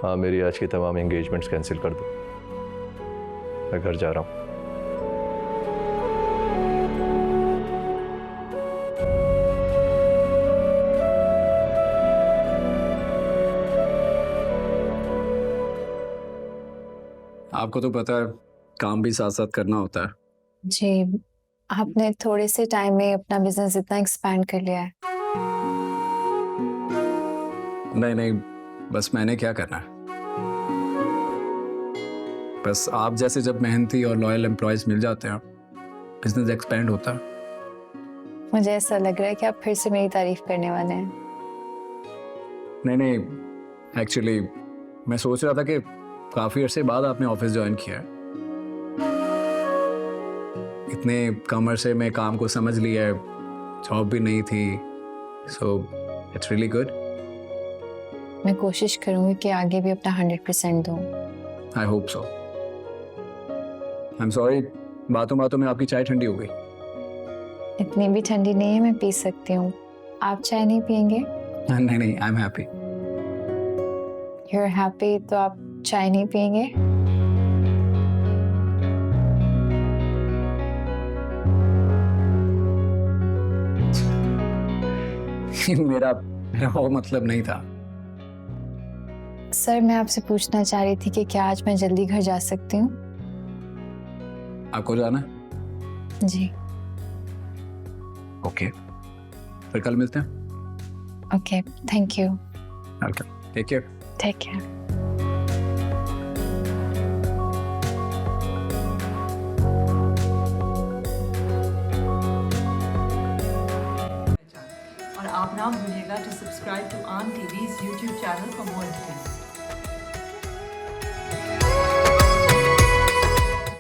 हाँ, मेरी आज की तमाम एंगेजमेंट्स कैंसिल कर दो। मैं घर जा रहा हूँ। आपको तो पता है काम भी साथ साथ करना होता है। जी, आपने थोड़े से टाइम में अपना बिजनेस इतना एक्सपैंड कर लिया है। नहीं नहीं, बस मैंने क्या करना है, बस आप जैसे जब मेहनती और लॉयल एम्प्लॉयज मिल जाते हैं बिजनेस एक्सपेंड होता है। मुझे ऐसा लग रहा है कि आप फिर से मेरी तारीफ करने वाले हैं। नहीं नहीं, एक्चुअली मैं सोच रहा था कि काफ़ी अरसे बाद आपने ऑफिस ज्वाइन किया है, इतने कम अरसे में काम को समझ लिया है, जॉब भी नहीं थी, सो इट्स रियली गुड। मैं कोशिश करूंगी कि आगे भी अपना 100% दूं। I hope so. I am sorry, बातों बातों में आपकी चाय ठंडी हो गई। इतनी भी ठंडी नहीं है, मैं पी सकती हूँ। आप चाय नहीं पियेंगे? नहीं नहीं, I am happy. You are happy तो आप चाय नहीं पियेंगे? मेरा मेरा वो मतलब नहीं था। सर, मैं आपसे पूछना चाह रही थी कि क्या आज मैं जल्दी घर जा सकती हूँ? आपको जाना है? जी। ओके, फिर कल मिलते हैं। Okay, thank you. Welcome, take care. Take care. और आप ना भूलिएगा to subscribe to Aan TV's YouTube channel for more